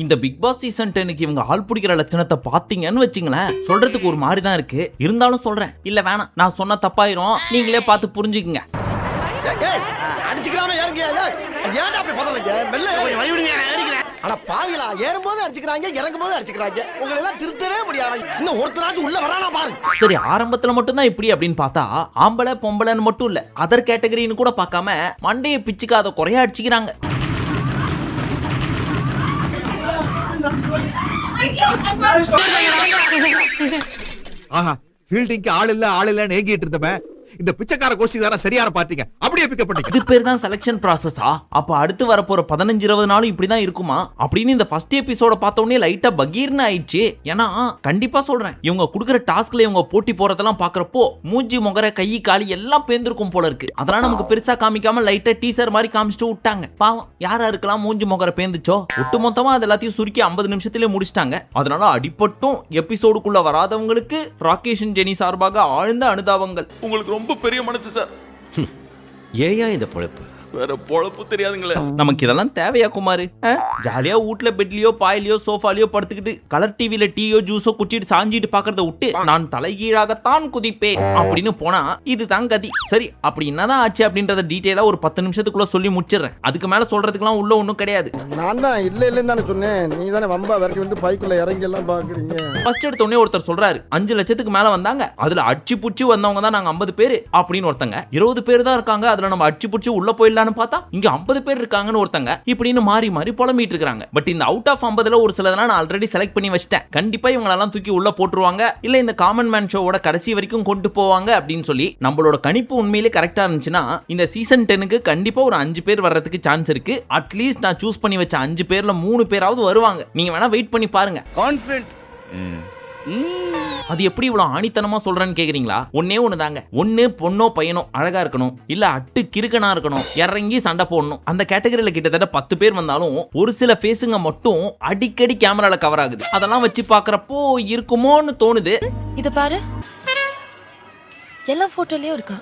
இந்த big Boss season 10க்கு இவங்க ஆள் பிடிக்கிற லட்சணத்தை பாத்தீங்கன்னு வச்சுங்களேன், சொல்றதுக்கு ஒரு மாதிரி தான் இருக்கு. இருந்தாலும் சொல்றேன், இல்ல வேணாம் நான் சொன்ன தப்பாயிரும், நீங்களே பார்த்து புரிஞ்சுக்குங்க. அடிச்சுக்கலாமே ஏன்டா அப்படி பதறீங்க? மெல்ல வழிவிடுங்க, ஏறிக்கிறேன். அட பாவிகளா, ஏறும்போது அடிச்சுக்கறாங்க, இறங்கும்போது அடிச்சுக்கறாங்க. உங்களை எல்லாம் திருத்தவே முடியாது. இன்னும் ஒருத்தராச்சும் உள்ள வரானா பாரு. சரி, ஆரம்பத்துல மட்டும் தான் இப்படி அப்படின்னு பார்த்தா, ஆம்பளை பொம்பளைன்னு மட்டும் இல்ல, அதர் கேட்டகரின்னு கூட பார்க்காம மண்டையை பிச்சுக்காத குறையா அடிச்சுக்கிறாங்க. ஆஹா, ஃபீல்டிங்க்கு ஆள் இல்லன்னு ஏங்கிட்டு இருந்தவன் இந்த பிச்சைக்கார கோஷ்டிதாரா சரியான பாத்தீங்க. அப்படியே பிக்கப் பண்ணீங்க. இது பேர் தான் செலக்ஷன் process-ஆ? அப்ப அடுத்து வரப்போற 15-20 நாளும் இப்படி தான் இருக்குமா அப்படின்னு இந்த ஃபர்ஸ்ட் எபிசோட பார்த்த உடனே லைட்டா பகீர்னு ஆயிடுச்சு. ஏன்னா கண்டிப்பா சொல்றேன், இவங்க குடுக்குற டாஸ்க்ல இவங்க போட்டி போறதெல்லாம் பாக்குறப்போ மூஞ்சி முகர கை காலி எல்லாம் பேந்திருக்கும் போல இருக்கு. அதெல்லாம் நமக்கு பெருசா காமிக்காம லைட்டா டீசர் மாதிரி காமிச்சிட்டு விட்டாங்க. பாவம், யாரா இருக்கலாம் மூஞ்சி முகர பேந்துச்சோ. ஒட்டு மொத்தமா அது எல்லாத்தையும் சுருக்கி 50 நிமிஷத்திலே முடிச்சிட்டாங்க. அதனால அடிப்பட்டும் எபிசோடுக்குள்ள வராதவங்களுக்கு ராகேஷ் ஜெனி சார்பாக ஆழ்ந்த அனுதாபங்கள். உங்களுக்கு ரொம்ப பெரிய மனசு சார். ஏயா இந்த பொழப்பு? வேற பொழப்பு தெரியாதுங்களே. நமக்கு இதெல்லாம் தேவையா குமாரு? ஜாலியா வீட்ல பெட்லயோ பாயிலையோ சோஃபாலையோ படுத்துக்கிட்டு கலர் டிவில டீயோ ஜூஸோ குடிச்சிட்டு சாஞ்சிட்டு பாக்குறத விட்டு நான் தலைகீழாகத்தான் குதிப்பேன் அப்படின்னு போனா இதுதான் கதி. சரி, அப்படி என்னதான் ஆச்சு அப்படின்றத டீடைலா ஒரு 10 நிமிஷத்துக்குள்ள சொல்லி முடிச்சிடுறேன். அதுக்கு மேல சொல்றதுக்குலாம் உள்ள ஒண்ணும் கிடையாது. நான் தான் இல்லன்னு தானே சொன்னேன். நீ தானே வம்பா வரைக்கும் வந்து பைக்குள்ள இறங்கி எல்லாம் பாக்குறீங்க. ஃபர்ஸ்ட் எடுத்த உடனே ஒருத்தர் சொல்றாரு 5 லட்சத்துக்கு மேல வந்தாங்க, அதுல அடிச்சு புடிச்சு வந்தவங்க தான் நாங்க 50 பேர் அப்படின்னு ஒருத்தங்க. 20 பேர் தான் இருக்காங்க, அதுல நம்ம அடிச்சு புடிச்சு உள்ள போயிடலாம் பார்த்தா இங்க 50 பேர் இருக்காங்கன்னு ஒருத்தங்க இப்படின்னு மாறி மாறி புலம்பிட்டு இருக்காங்க. பட் இந்த அவுட் ஆஃப் 50ல ஒரு சிலதெல்லாம் நான் ஆல்ரெடி செலக்ட் பண்ணி வச்சிட்டேன். கண்டிப்பா இவங்களெல்லாம் தூக்கி உள்ள போட்டுருவாங்க, இல்ல இந்த காமன் மேன் ஷோவோட கடைசி வரைக்கும் கொண்டு போவாங்க அப்படின்னு சொல்லி நம்மளோட கணிப்பு உண்மையிலே கரெக்டா இருந்துச்சுன்னா இந்த சீசன் 10க்கு கண்டிப்பா ஒரு 5 பேர் வர்றதுக்கு சான்ஸ் இருக்கு. அட்லீஸ்ட் நான் சூஸ் பண்ணி வச்ச 5 பேர்ல 3 பேராவது வருவாங்க. நீங்க வேணா வெயிட் பண்ணி பாருங்க. கான்ஃபிடென்ட். அது எப்படி இவ்வளவு ஆணித்தனமா சொல்றேன்னு கேக்குறீங்களா? ஒன்னே ஒண்ணுதாங்க. ஒண்ணு பொண்ணோ பையனோ அழகா இருக்கணும், இல்ல அட்டு கிறுக்கனா இருக்கணும், இறங்கி சண்டை போடணும். அந்த கேட்டகரியில கிட்டத்தட்ட 10 பேர் வந்தாலும் ஒரு சில ஃபேஸுங்க மட்டும் அடிக்கடி கேமரால கவர் ஆகுது. அதெல்லாம் வச்சு பாக்குறப்போ இருக்குமோன்னு தோணுது. இத பாரு, எல்லா போட்டோலயும் இருக்கா.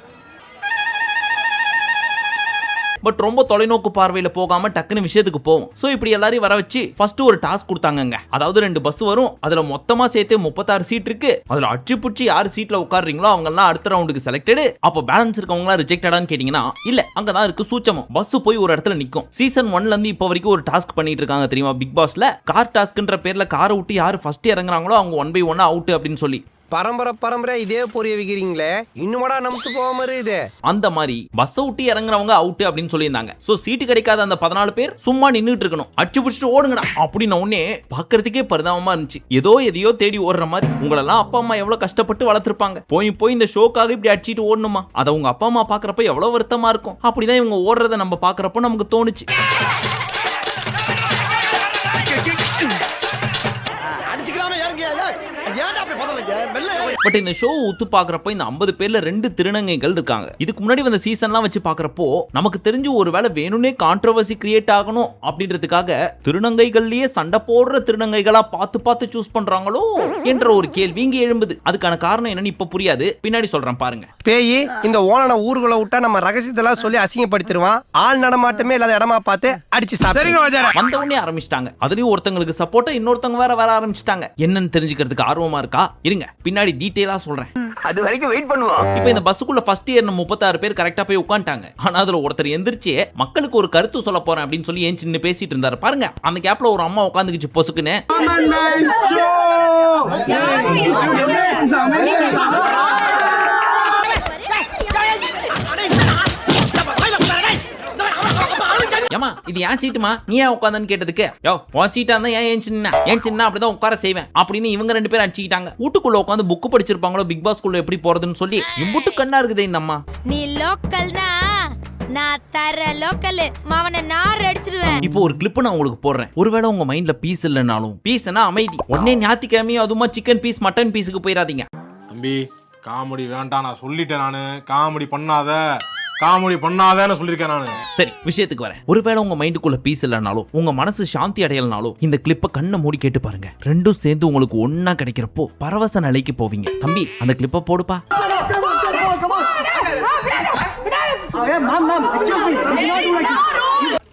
பட் ரொம்ப தொலைநோக்கு பார்வையில போகாம டக்குன்னு விஷயத்துக்கு போவோம். சோ இப்படி எல்லாரையும் வர வச்சு ஃபர்ஸ்ட் ஒரு டாஸ்க் கொடுத்தாங்கங்க. அதாவது 2 பஸ் வரும், அதுல மொத்தமா சேர்த்து 36 சீட் இருக்கு. அதுல அடிச்சு புடிச்சு யார் சீட்ல உட்கார்றீங்களோ அவங்க எல்லாம் அடுத்த ரவுண்டுக்கு செலக்டட். அப்ப பேலன்ஸ் இருக்கவங்க எல்லாம் ரிஜெக்டடான்னு கேட்டீங்கன்னா இல்ல, அங்கதான் இருக்கு சூச்சமம். பஸ் போய் ஒரு இடத்துல நிக்கும். சீசன் 1ல இருந்து இப்ப வரைக்கும் ஒரு டாஸ்க் பண்ணிட்டு இருக்காங்க தெரியுமா பிக் பாஸ்ல? கார் டாஸ்க்ன்ற பேர்ல காரை விட்டு யாரு ஃபர்ஸ்ட் இறங்குறாங்களோ அவங்க 1 by 1 அவுட் அப்படின்னு சொல்லி பரம்பரை இதே பொரிய வைக்கிறீங்களே, இன்னுமடா நமக்கு போகாம இருக்குது. அந்த மாதிரி பஸ் விட்டு இறங்குறவங்க அவுட் அப்படின்னு சொல்லியிருந்தாங்க. சோ சீட்டு கிடைக்காத அந்த 14 பேர் சும்மா நின்னுட்டு இருக்கணும். அடிச்சு பிடிச்சிட்டு ஓடுங்கடா அப்படின்னு உடனே பாக்குறதுக்கே பரிதாபமா இருந்துச்சு. எதையோ தேடி ஓடுற மாதிரி. உங்களெல்லாம் அப்பா அம்மா எவ்வளவு கஷ்டப்பட்டு வளர்த்திருப்பாங்க. போய் இந்த ஷோக்காக இப்படி அடிச்சிட்டு ஓடணுமா? அதை உங்க அப்பா அம்மா பாக்குறப்ப எவ்வளவு வருத்தமா இருக்கும். அப்படிதான் இவங்க ஓடுறத நம்ம பாக்குறப்ப நமக்கு தோணுச்சு. பட் இந்த ஷோ உத்து பாக்குறப்போ இந்த 50 பேர்ல 2 திருநங்கைகள் இருக்காங்க. இதுக்கு முன்னாடி வந்த சீசன்லாம் வச்சு பாக்குறப்போ நமக்கு தெரிஞ்சு ஒருவேளை வேணும்னே கான்ட்ரோவர்சி கிரியேட் ஆகணும் அப்படின்றதுக்காக திருநங்கைகள்லயே சண்டை போடுற திருநங்கைகளா பார்த்து சூஸ் பண்றாங்களோ என்ற ஒரு கேள்வி இங்க எழும்புது. அதுக்கான காரணம் என்னன்னு இப்ப புரியாது, பின்னாடி சொல்றேன் பாருங்க. பேய் இந்த ஓனனை ஊருக்குள்ள விட்டா நம்ம ரகசியத்தெல்லாம் சொல்லி அசிங்கப்படுத்திடுவான். ஆள் நடமாட்டமே இல்லாத இடமா பார்த்து அடிச்சு சாப்பிடுங்க. வந்த உடனே ஆரம்பிச்சிட்டாங்க. அதுலயும் ஒருத்தங்களுக்கு சப்போர்ட்டா இன்னொருத்தங்க வேற வர ஆரம்பிச்சிட்டாங்க. என்னன்னு தெரிஞ்சுக்கிறதுக்கு ஆர்வமா இருக்கா? இருங்க, பின்னாடி டீடைலா சொல்றேன். அது வரைக்கும் வெயிட் பண்ணுவோம். இப்போ இந்த பஸ்ஸுக்குள்ள ஃபர்ஸ்ட் ஏறின 36 பேர் கரெக்டா போய் உட்கார்ந்தாங்க. ஆனா அதுல ஒருத்தர் எந்திரிச்சு மக்களுக்கு ஒரு கருத்து சொல்ல போறேன் அப்படின்னு சொல்லி ஏன் சின்ன பேசிட்டு இருந்தாரு பாருங்க. அந்த கேப்ல ஒரு அம்மா உட்கார்ந்துக்கிச்சு பொசுக்குன்னு. ஏமா இது ஏன் சீட்டுமா, நீ ஏன் உட்கார்ந்தன்னு கேட்டதுக்கு யோ உன் சீட்டா இருந்தா ஏன் சின்ன அப்படிதான் உட்கார செய்வேன் அப்படின்னு இவங்க 2 பேரும் அடிச்சுக்கிட்டாங்க. வீட்டுக்குள்ள உட்காந்து புக் படிச்சிருப்பாங்களோ பிக் பாஸ் குள்ள எப்படி போறதுன்னு சொல்லி. இம்புட்டு கண்ணா இருக்குது இந்த அம்மா. நீ லோக்கல்னா நான் தர லோக்கல் மாவன நார் அடிச்சிடுவேன். இப்போ ஒரு கிளிப் நான் உங்களுக்கு போடுறேன். ஒருவேளை உங்க மைண்ட்ல பீஸ் இல்லனாலும், பீஸ்னா அமைதி, உடனே ஞாயிற்றுக்கிழமையும் அதுமா சிக்கன் பீஸ் மட்டன் பீஸுக்கு போயிடாதீங்க. தம்பி காமெடி வேண்டாம், நான் சொல்லிட்டேன். நானு காமெடி பண்ணாதேன்னு சொல்லியிருக்கேன் நானு. சரி, விஷயத்துக்கு வரேன். ஒருவேளை உங்க மைண்டுக்குள்ள பீஸ் இல்லனாலும், உங்க மனசு சாந்தி அடையலனாலும் இந்த கிளிப்பை கண்ணை மூடி கேட்டு பாருங்க. ரெண்டும் சேர்ந்து உங்களுக்கு ஒன்னா கிடைக்கிறப்போ பரவச நிலைக்கு போவீங்க. தம்பி அந்த கிளிப்பை போடுப்பா.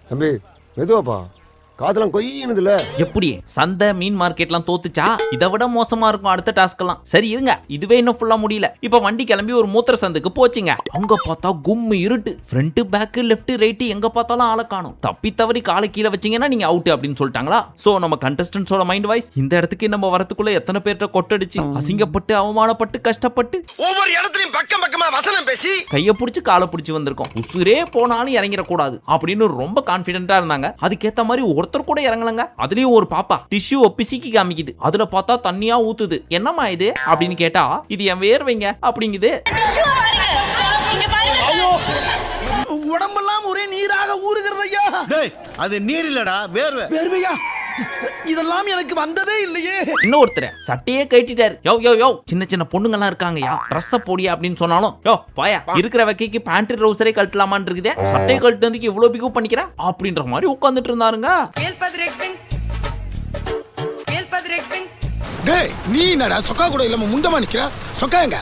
தம்பி மெதுவாப்பா, காதெல்லாம் கொய்யினுதுல. எப்படி சந்தை மீன் மார்க்கெட்லாம் தோத்துச்சா? இதை விட மோசமா இருக்கும் அடுத்த டாஸ்க் எல்லாம். சரி இருங்க, இதுவே இன்னும் ஃபுல்லா முடியல. இப்ப வண்டி கிளம்பி ஒரு மூத்திர சந்துக்கு போச்சுங்க. அங்க பார்த்தா கும்மு இருட்டு. ஃப்ரண்ட் பேக் லெஃப்ட் ரைட் எங்க பார்த்தாலும் ஆளை காணும். தப்பி தவறி காலை கீழே வச்சீங்கன்னா நீங்க அவுட் அப்படின்னு சொல்லிட்டாங்களா? சோ நம்ம கண்டஸ்டன்ஸோட மைண்ட் வாய்ஸ், இந்த இடத்துக்கு நம்ம வரதுக்குள்ள எத்தனை பேர்ட்ட கொட்டடிச்சு அசிங்கப்பட்டு அவமானப்பட்டு கஷ்டப்பட்டு ஒவ்வொரு இடத்துலயும் பக்கம் பக்கமா வசனம் பேசி கைய புடிச்சு காலை புடிச்சு வந்திருக்கோம். உசுரே போனாலும் இறங்கிடக்கூடாது அப்படின்னு ரொம்ப கான்பிடென்டா இருந்தாங்க. அதுக்கேத்த மாதிரி ஒருத்தர் கூட இறங்கலங்க. அதுலயும் ஒரு பாப்பா டிஷ்யூ பிசிக்கி காமிக்குது. அதுல பார்த்தா தண்ணியா ஊத்துது. என்னமா இது அப்படின்னு கேட்டா, இது என் வேர்வைங்க அப்படிங்குது. உடம்பெல்லாம் ஒரே நீராக ஊறுகிறது ஐயா. அது நீர் இல்லடா, வேர்வை. வேர்வையா? இதெல்லாம் எனக்கு வந்ததே இல்லையே. இன்னொருத்தர் சட்டையே கட்டிட்டாரு. யோ யோ யோ, சின்ன சின்ன பொண்ணுங்கலாம் இருக்காங்கயா, ட்ரெஸ்ஸ போடியா அப்படின்னு சொன்னாலும், யோ பாயா இருக்கிற வகைக்கு பேண்ட் ட்ரவுசரே கழட்டலாமான்னு இருக்குதே, சட்டையை கழட்டுறதுக்கு இவ்வளவு பிக்கப் பண்ணிக்கிறேன் அப்படின்ற மாதிரி உட்கார்ந்துட்டு இருந்தாருங்க. டேய் நீ என்னடா சொக்கா கூட இல்லாம முண்டமா நிக்கிற? சொக்காங்க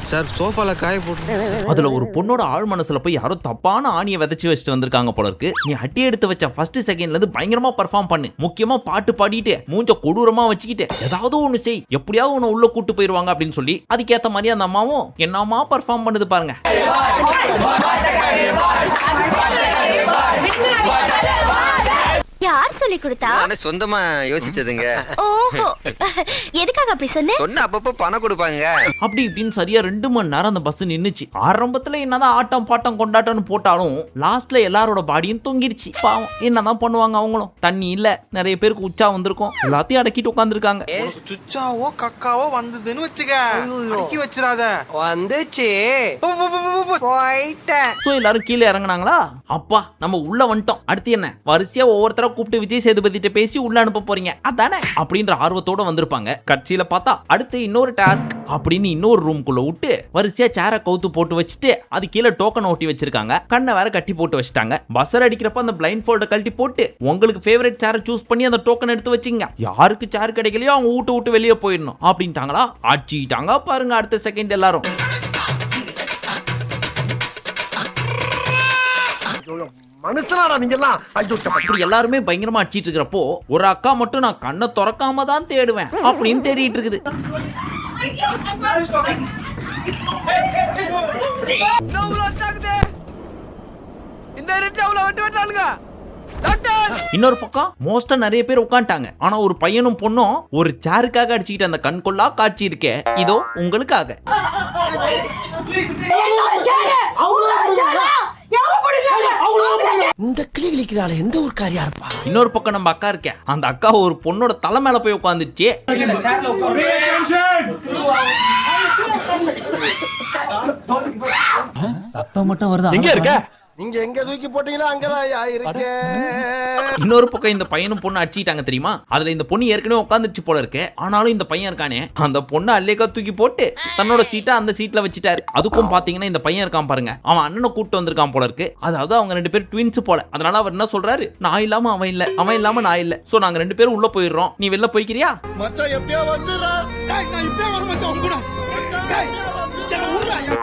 சார் சோஃபால காய போட்டு. அதுல ஒரு பொண்ணோட ஆழ் மனசுல போய் யாரோ தப்பான ஆணியை விதைச்சு வச்சுட்டு வந்திருக்காங்க போல இருக்கு. நீ அட்டி எடுத்து வச்ச ஃபர்ஸ்ட் செகண்ட்ல இருந்து பயங்கரமா பெர்ஃபார்ம் பண்ணு. முக்கியமா பாட்டு பாடிட்டு மூஞ்ச கொடூரமா வச்சுக்கிட்டு ஏதாவது ஒண்ணு செய், எப்படியாவது உன்னை உள்ள கூட்டு போயிருவாங்க அப்படின்னு சொல்லி அதுக்கேத்த மாதிரி அந்த அம்மாவும் என்னமா பெர்ஃபார்ம் பண்ணுது பாருங்க. யார் சொல்லி கொடுத்தா? நானே சொந்தமா யோசிச்சதுங்க. ஓஹோ, எதுக்காக அப்படி சொன்ன? சொன்ன அப்பப்போ பணம் கொடுப்பாங்க. அப்படி இப்படின்னு சரியா 2 மணி நேரம் அந்த பஸ் நின்னுச்சு. ஆரம்பத்துல என்னதான் ஆட்டம் பாட்டம் கொண்டாட்டம்னு போட்டாலும் லாஸ்ட்ல எல்லாரோட பாடியும் தொங்கிடுச்சு. பாவம் என்னதான் பண்ணுவாங்க அவங்களும். தண்ணி இல்ல, நிறைய பேருக்கு உச்சா வந்திருக்கும், எல்லாத்தையும் அடக்கிட்டு உட்காந்துருக்காங்க. சுச்சாவோ கக்காவோ வந்ததுன்னு வச்சுக்க, அடக்கி வச்சிராத. வந்துச்சு போயிட்டேன். சோ எல்லாரும் கீழே இறங்குனாங்களா? அப்பா நம்ம உள்ள வந்துட்டோம். அடுத்து என்ன, வரிசையா ஒவ்வொருத்தர கூப்பிட்டு விஜய் சேதுபதிட்ட பேசி உள்ள அனுப்ப போறீங்க அதானே அப்படின்ற ஆர்வத்தோட வந்திருப்பாங்க. கட்சியில பார்த்தா அடுத்து இன்னொரு டாஸ்க் அப்படின்னு இன்னொரு ரூம்குள்ள விட்டு வரிசையா சேரை கவுத்து போட்டு வச்சுட்டு அது கீழே டோக்கன் ஒட்டி வச்சிருக்காங்க. கண்ணை வேற கட்டி போட்டு வச்சுட்டாங்க. பஸ்ஸர் அடிக்கிறப்ப அந்த பிளைண்ட் ஃபோல்ட கழட்டி போட்டு உங்களுக்கு ஃபேவரட் சேரை சூஸ் பண்ணி அந்த டோக்கன் எடுத்து வச்சிங்க. யாருக்கு சேர் கிடைக்கலையோ அவங்க விட்டு வெளியே போயிடணும் அப்படின்ட்டாங்களா? ஆச்சிட்டாங்க பாருங்க அடுத்த செகண்ட் எல்லாரும். மனுஷனாடா நீங்க எல்லாம். இப்படி எல்லாருமே பயங்கரமா அடிச்சிட்டு இருக்கிறப்போ ஒரு அக்கா மட்டும் நான் கண்ணை திறக்காம தான் தேடுவேன் அப்படின்னு தேடிட்டு இருக்குது. இன்னொரு பக்கம் மோஸ்டா நிறைய பேர் உட்காந்துட்டாங்க. ஆனா ஒரு பையனும் பொண்ணும் ஒரு சேருக்காக அடிச்சுக்கிட்டு அந்த கண் கொள்ளா காட்சி இருக்கே, இதோ உங்களுக்காக. இந்த கிளி கிளிக்கிறாள எந்த ஒரு காரியா இருப்பா? இன்னொரு பக்கம் நம்ம அக்கா இருக்க, அந்த அக்கா ஒரு பொண்ணோட தலை மேல போய் உட்காந்துச்சு. சத்தம் மட்டும் வருது. எங்க இருக்க? நீங்க எங்க தூக்கி போட்டீங்களோ அங்கதான் இருக்கு. இன்னொரு பக்கம் இந்த பையனும் பொண்ணு அடிச்சிட்டாங்க தெரியுமா? அதுல இந்த பொண்ணு ஏற்கனவே உட்காந்துச்சு போல இருக்கு. ஆனாலும் இந்த பையன் இருக்கானே, அந்த பொண்ணு அல்லேக்கா தூக்கி போட்டு தன்னோட சீட்டை அந்த சீட்ல வச்சுட்டாரு. அதுக்கும் பாத்தீங்கன்னா இந்த பையன் இருக்கான் பாருங்க, அவன் அண்ணனை கூப்பிட்டு வந்திருக்கான் போல இருக்கு. அதாவது அவங்க 2 பேரும் ட்வின்ஸ் போல. அதனால அவர் என்ன சொல்றாரு, நான் இல்லாம அவன் இல்ல, அவன் இல்லாம நான் இல்ல, சோ நாங்க 2 பேரும் உள்ள போயிடுறோம், நீ வெளில போய்க்கிறியா மச்சான் எப்படியா வந்துறா? டேய் நான் இப்பவே வர மச்சான் உங்க கூட. டேய்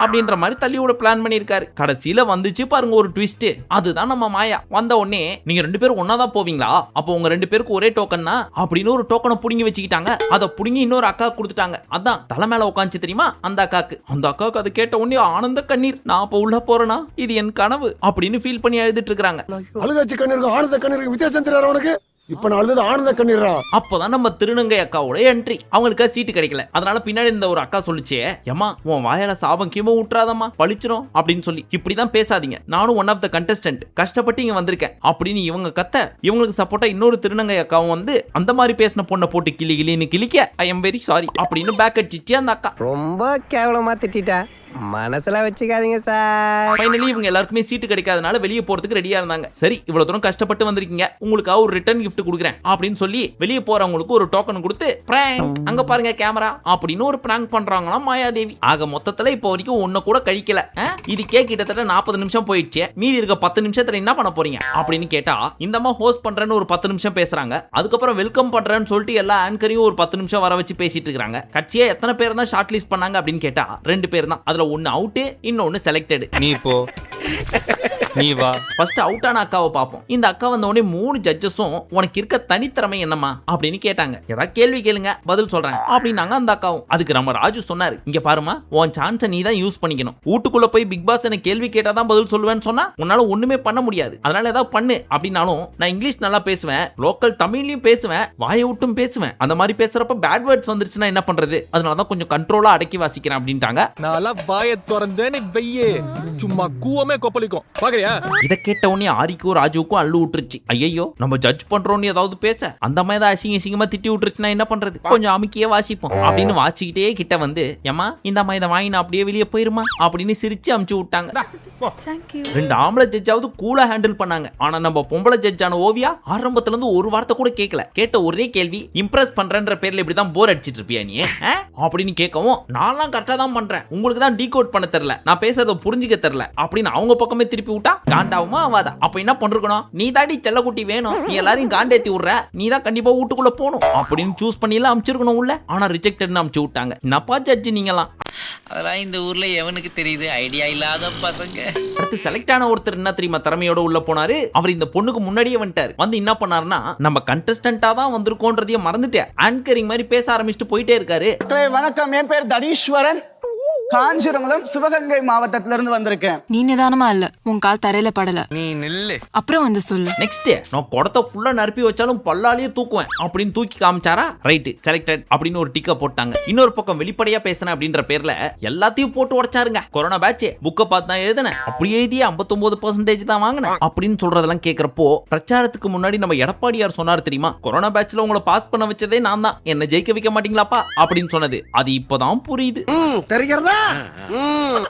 அப்படின்ற மாதிரி தள்ளி விட பிளான் பண்ணிருக்காரு. கடைசியில வந்துச்சு பாருங்க ஒரு ட்விஸ்ட். அதுதான் நம்ம மாயா. வந்த உடனே நீங்க 2 பேரும் ஒன்னாதான் போவீங்களா? அப்போ உங்க 2 பேருக்கு ஒரே டோக்கன்னா அப்படின்னு ஒரு டோக்கனை புடுங்கி வச்சுக்கிட்டாங்க. அதை புடுங்கி இன்னொரு அக்கா கொடுத்துட்டாங்க. அதான் தலை மேல உட்காந்துச்சு தெரியுமா அந்த அக்காக்கு. அந்த அக்காவுக்கு அதை கேட்ட உடனே ஆனந்த கண்ணீர். நான் அப்ப உள்ள போறேனா, இது என் கனவு அப்படின்னு ஃபீல் பண்ணி அழுதுட்டு இருக்காங்க. அழுகாச்சி கண்ணீருக்கு ஆனந்த கண்ணீருக்கு வித்தியாசம் தெரியாது உனக்கு? இப்ப நான் அழுது ஆனந்த கண்ணீரா? அப்பதான் நம்ம திருநங்கை அக்காவோட என்ட்ரி. அவங்களுக்கு சீட்டு கிடைக்கல. அதனால பின்னாடி இந்த ஒரு அக்கா சொல்லிச்சே, ஏமா உன் வாயால சாபம் கீமோ விட்டுறாதம்மா, பழிச்சிரும் அப்படின்னு சொல்லி. இப்படிதான் பேசாதீங்க, நானும் ஒன் ஆஃப் த கண்டஸ்டன்ட், கஷ்டப்பட்டு இங்க வந்திருக்கேன் அப்படின்னு இவங்க கத்த, இவங்களுக்கு சப்போர்ட்டா இன்னொரு திருநங்கை அக்காவும் வந்து அந்த மாதிரி பேசின பொண்ணை போட்டு கிளி கிளின்னு கிளிக்க, ஐ எம் வெரி சாரி அப்படின்னு பேக் அடிச்சிச்சு அந்த அக்கா. ரொம்ப கேவலமா திட்டா, மனசுல வச்சுக்காதீங்க சார். ஃபைனலி இவங்க எல்லாருக்குமே சீட்டு கிடைக்காதனால வெளியே போறதுக்கு ரெடியா இருந்தாங்க. சரி இவ்வளவு தூரம் கஷ்டப்பட்டு வந்திருக்கீங்க, உங்களுக்காக ஒரு ரிட்டர்ன் கிஃப்ட் கொடுக்குறேன் அப்படின்னு சொல்லி வெளியே போறவங்களுக்கு ஒரு டோக்கன் கொடுத்து பிராங்க், அங்க பாருங்க கேமரா அப்படின்னு ஒரு பிராங்க் பண்றாங்களாம் மாயாதேவி. ஆக மொத்தத்துல இப்போ வரைக்கும் ஒன்ன கூட கழிக்கல. இதுக்கே கிட்டத்தட்ட 40 நிமிஷம் போயிடுச்சு. மீதி இருக்க 10 நிமிஷத்துல என்ன பண்ண போறீங்க அப்படின்னு கேட்டா, இந்த மாதிரி ஹோஸ்ட் பண்றேன்னு ஒரு 10 நிமிஷம் பேசுறாங்க. அதுக்கப்புறம் வெல்கம் பண்றேன்னு சொல்லிட்டு எல்லா ஆங்கரையும் ஒரு 10 நிமிஷம் வர வச்சு பேசிட்டு இருக்காங்க. கட்சியா எத்தனை பேர் தான் ஷார்ட் லிஸ்ட் பண்ணாங்க அப்படின்னு கேட்டா 2 பேர் தான். அதுல ஒன்னு அவுட், இன்னொன்னு செலக்டட். நீ போ. நீ வா ஃபர்ஸ்ட் அவுட் ஆன அக்காவை பார்ப்போம். இந்த அக்கா வந்த உடனே 3 ஜட்ஜஸும் உனக்கு இருக்க தனித்திறமை என்னம்மா அப்படின்னு கேட்டாங்க. ஏதாவது கேள்வி கேளுங்க பதில் சொல்றேன் அப்படின்னாங்க அந்த அக்காவும். அதுக்கு நம்ம ராஜு சொன்னாரு, இங்க பாருமா உன் சான்ஸை நீ தான் யூஸ் பண்ணிக்கணும். வீட்டுக்குள்ள போய் பிக் பாஸ் என்ன கேள்வி கேட்டாதான் பதில் சொல்லுவேன்னு சொன்னா உன்னால ஒண்ணுமே பண்ண முடியாது. அதனால ஏதாவது பண்ணு அப்படின்னாலும் நான் இங்கிலீஷ் நல்லா பேசுவேன், லோக்கல் தமிழ்லயும் பேசுவேன், வாயை விட்டும் பேசுவேன். அந்த மாதிரி பேசுறப்ப பேட் வேர்ட்ஸ் வந்துருச்சுன்னா என்ன பண்றது? அதனாலதான் கொஞ்சம் கண்ட்ரோலா அடக்கி வாசிக்கிறேன் அப்படின்ட்டாங்க. நான் வாயை திறந்தேன்னு வெய்யே சும்மா கூவமே கொப்பளிக்கும் பாக்குறியா? இதை கேட்ட உடனே ஆரிக்கும் ராஜுவுக்கும் அள்ளு விட்டுருச்சு. ஐயோ நம்ம ஜட்ஜ் பண்றோம்னு ஏதாவது பேச அந்த மாதிரி ஏதாவது அசிங்கமா திட்டி விட்டுருச்சுன்னா என்ன பண்றது? கொஞ்சம் அமுக்கியே வாசிப்போம் அப்படின்னு வாசிக்கிட்டே கிட்ட வந்து ஏமா இந்த மாதிரி இதை வாங்கி நான் அப்படியே வெளியே போயிருமா அப்படின்னு சிரிச்சு அமுச்சு விட்டாங்க. 2 ஆம்பளை ஜட்ஜாவது கூலா ஹேண்டில் பண்ணாங்க. ஆனா நம்ம பொம்பளை ஜட்ஜான ஓவியா ஆரம்பத்துல இருந்து ஒரு வார்த்தை கூட கேட்கல. கேட்ட ஒரே கேள்வி, இம்ப்ரெஸ் பண்றன்ற பேர்ல இப்படிதான் போர் அடிச்சிட்டு இருப்பியா நீ அப்படின்னு கேட்கவும், நான்லாம் கரெக்டா தான் பண்றேன், உங்களுக்கு தான் டீகோட் பண்ண தெரியல, நான் பேசுறத புரிஞ்சுக்க தெரியல அப்படின்னு அவங்க பக்கமே திருப்பி விட்டா காண்டாவுமா ஆவாதா? அப்ப என்ன பண்றணும்? நீ தாடி செல்லக்குட்டி வேணும், நீ எல்லாரையும் காண்டேத்தி விடுற, நீ தான் கண்டிப்பா வீட்டுக்குள்ள போகணும் அப்படின்னு சூஸ் பண்ணி எல்லாம் அனுப்பிச்சிருக்கணும் உள்ள. ஆனா ரிஜெக்டட்னு அனுப்பிச்சு விட்டாங்க. என்னப்பா ஜட்ஜி நீங்கலாம்? அதெல்லாம் இந்த ஊர்ல எவனுக்கு தெரியுது? ஐடியா இல்லாத பசங்க. அடுத்து செலக்ட் ஆன ஒருத்தர் என்ன தெரியுமா திறமையோட உள்ள போனாரு. அவர் இந்த பொண்ணுக்கு முன்னாடியே வந்துட்டாரு. வந்து என்ன பண்ணாருன்னா, நம்ம கண்டஸ்டன்டா தான் வந்திருக்கோன்றதையும் மறந்துட்டேன், ஆங்கரிங் மாதிரி பேச ஆரம்பிச்சுட்டு போயிட்டே இருக்காரு. வணக்கம், என் பேர் தனீஸ்வரன், காஞ்சிரங்குளம் சிவகங்கை மாவட்டத்துல இருந்து வந்திருக்கேன். நீ நிதானமா இல்ல, உன் கால் தரையில படல. நீ நில்லு, அப்புறம் வந்து சொல்லு. நெக்ஸ்ட் நான் குடத்தை ஃபுல்லா நறுப்பி வச்சாலும் பல்லாலேயே தூக்குவேன் அப்படின்னு தூக்கி காமிச்சாரா. ரைட், செலக்டட் அப்படின்னு ஒரு டிக்க போட்டாங்க. இன்னொரு பக்கம் வெளிப்படையா பேசினேன் அப்படின்ற பேர்ல எல்லாத்தையும் போட்டு உடைச்சாருங்க. கொரோனா பேட்ச் புக்கை பார்த்து தான் எழுதினேன், அப்படி எழுதியே 59% தான் வாங்கினேன் அப்படின்னு சொல்றதெல்லாம் கேட்கிறப்போ, பிரச்சாரத்துக்கு முன்னாடி நம்ம எடப்பாடியார் சொன்னார் தெரியுமா, கொரோனா பேட்ச்ல உங்களை பாஸ் பண்ண வச்சதே நான் தான், என்ன ஜெயிக்க வைக்க மாட்டீங்களாப்பா அப்படின்னு சொன்னது. அது இப்பதான் புரியுது. தெரிகிறதா?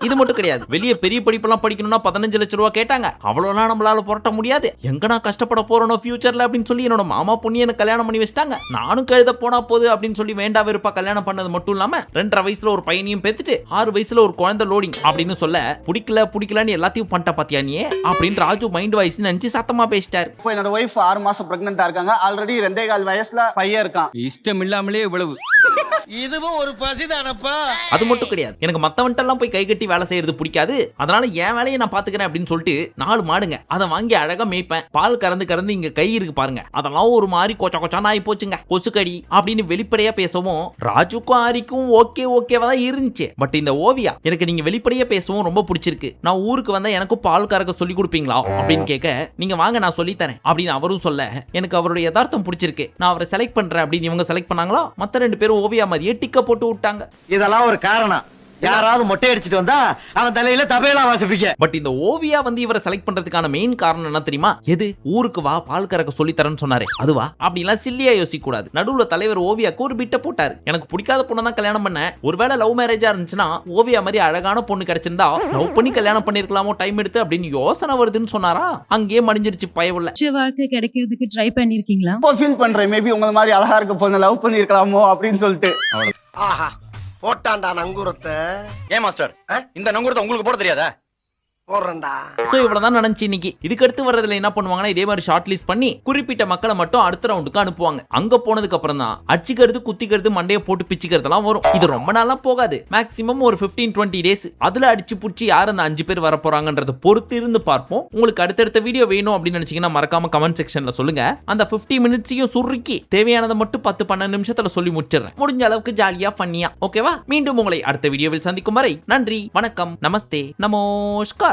இது மட்டும் கிடையாது, வெளியே பெரிய படிப்பெல்லாம் படிக்கணும்னா 15 லட்சம் ரூபாய் கேட்டாங்க. அவ்வளவுலாம் நம்மளால புரட்ட முடியாது, எங்க நான் கஷ்டப்பட போறோம் ஃபியூச்சர்ல அப்படின்னு சொல்லி என்னோட மாமா பொண்ணு எனக்கு கல்யாணம் பண்ணி வச்சிட்டாங்க. நானும் கழுத போனா போது அப்படின்னு சொல்லி வேண்டா வெறுப்பா கல்யாணம் பண்ணது மட்டும் இல்லாம 2.5 வயசுல ஒரு பையனையும் பெத்துட்டு 6 வயசுல ஒரு குழந்தை லோடிங் அப்படின்னு சொல்ல பிடிக்கலன்னு எல்லாத்தையும் பண்ணிட்ட பாத்தியா நீ அப்படின்னு ராஜு மைண்ட் வாய்ஸ் நினைச்சு சத்தமா பேசிட்டாரு. இப்போ என்னோட ஒய்ஃப் 6 மாசம் பிரெக்னன்ட்டா இருக்காங்க. ஆல்ரெடி 2.25 வயசுல பையன் இருக்கான். இஷ்டம் இல்லாமலே இவ்வளவு. இதுவும் ஒரு பசிதானப்பா. அது மட்டும் கிடையாது, எனக்கு மத்தவன்ட்டெல்லாம் போய் கை கட்டி வேலை செய்யறது பிடிக்காது, அதனால என் வேலையை நான் பாத்துக்கிறேன் அப்படின்னு சொல்லிட்டு 4 மாடுங்க அதை வாங்கி அழகா மேய்ப்பேன். பால் கறந்து இங்க கை இருக்கு பாருங்க, அதெல்லாம் ஒரு மாதிரி கொச்சான்னு ஆகி போச்சுங்க, கொசுக்கடி அப்படின்னு வெளிப்படையா பேசவும் ராஜுக்கும் ஆரிக்கும் ஓகேவா தான் இருந்துச்சு. பட் இந்த ஓவியா எனக்கு நீங்க வெளிப்படையா பேசவும் ரொம்ப பிடிச்சிருக்கு, நான் ஊருக்கு வந்தா எனக்கும் பால் கறக்க சொல்லி கொடுப்பீங்களா அப்படின்னு கேட்க, நீங்க வாங்க நான் சொல்லி தரேன் அப்படின்னு அவரும் சொல்ல, எனக்கு அவருடைய யதார்த்தம் பிடிச்சிருக்கு, நான் அவரை செலக்ட் பண்றேன் அப்படின்னு இவங்க செலக்ட் பண்ணாங்களா. மத்த 2 பேரும் ஓவியா மாதிரியே டிக்க போட்டு விட்டாங்க. இதெல்லாம் ஒரு காரணம், யாராவது மொட்டை அடிச்சிட்டு வந்தா அவன் தலையில தபேலா வாசிப்பீங்க. பட் இந்த ஓவியா வந்து இவரை செலக்ட் பண்றதுக்கான மெயின் காரணம் என்ன தெரியுமா? எது? ஊருக்கு வா பால் கறக்க சொல்லி தரேன்னு சொன்னாரு, அதுவா? அப்படிலாம் சில்லியா யோசிக்க கூடாது. நடுவுல தலைவர் ஓவியாக்கு ஒரு பிட்ட போட்டாரு, எனக்கு பிடிக்காத பொண்ணை தான் கல்யாணம் பண்ண, ஒருவேளை லவ் மேரேஜா இருந்துச்சுன்னா ஓவியா மாதிரி அழகான பொண்ணு கிடைச்சிருந்தா லவ் பண்ணி கல்யாணம் பண்ணிருக்கலாமோ டைம் எடுத்து அப்படின்னு யோசனை வருதுன்னு சொன்னாரா. அங்கேயே மடிஞ்சிருச்சு பயவுள்ள. வாழ்க்கை கிடைக்கிறதுக்கு ட்ரை பண்ணிருக்கீங்களா? இப்போ ஃபீல் பண்றேன், மேபி உங்க மாதிரி அழகா இருக்க பொண்ணு லவ் பண்ணிருக்கலாமோ அப்படின்னு சொல்லிட்டு. ஆஹா, போட்டான்டா நங்கூரத்தை. ஏன் மாஸ்டர் இந்த நங்கூரத்தை உங்களுக்கு போட தெரியாதா? போடுறேன்டா. சோ இவ்வளவுதான் நடந்துச்சு இன்னைக்கு. இதுக்கு அடுத்து வர்றதுல என்ன பண்ணுவாங்கன்னா, இதே மாதிரி ஷார்ட் லிஸ்ட் பண்ணி குறிப்பிட்ட மக்களை மட்டும் அடுத்த ரவுண்டுக்கு அனுப்புவாங்க. அங்க போனதுக்கு அப்புறம் தான் அடிச்சுக்கிறது குத்திக்கிறது மண்டையை போட்டு பிச்சுக்கிறதுலாம் வரும். இது ரொம்ப நாளா போகாது, மேக்ஸிமம் ஒரு 15-20 டேஸ். அதுல அடிச்சு புடிச்சு யார் அந்த 5 பேர் வர போறாங்கன்றத பொறுத்து இருந்து பார்ப்போம். உங்களுக்கு அடுத்தடுத்த வீடியோ வேணும் அப்படின்னு நினைச்சீங்கன்னா மறக்காம கமெண்ட் செக்ஷன்ல சொல்லுங்க. அந்த 50 மினிட்ஸையும் சுருக்கி தேவையானதை மட்டும் 10-12 நிமிஷத்துல சொல்லி முடிச்சிடுறேன். முடிஞ்ச அளவுக்கு ஜாலியா ஃபன்னியா. ஓகேவா? மீண்டும் உங்களை அடுத்த வீடியோவில் சந்திக்கும் வரை நன்றி, வணக்கம், நமஸ்தே, நமஸ்கார்.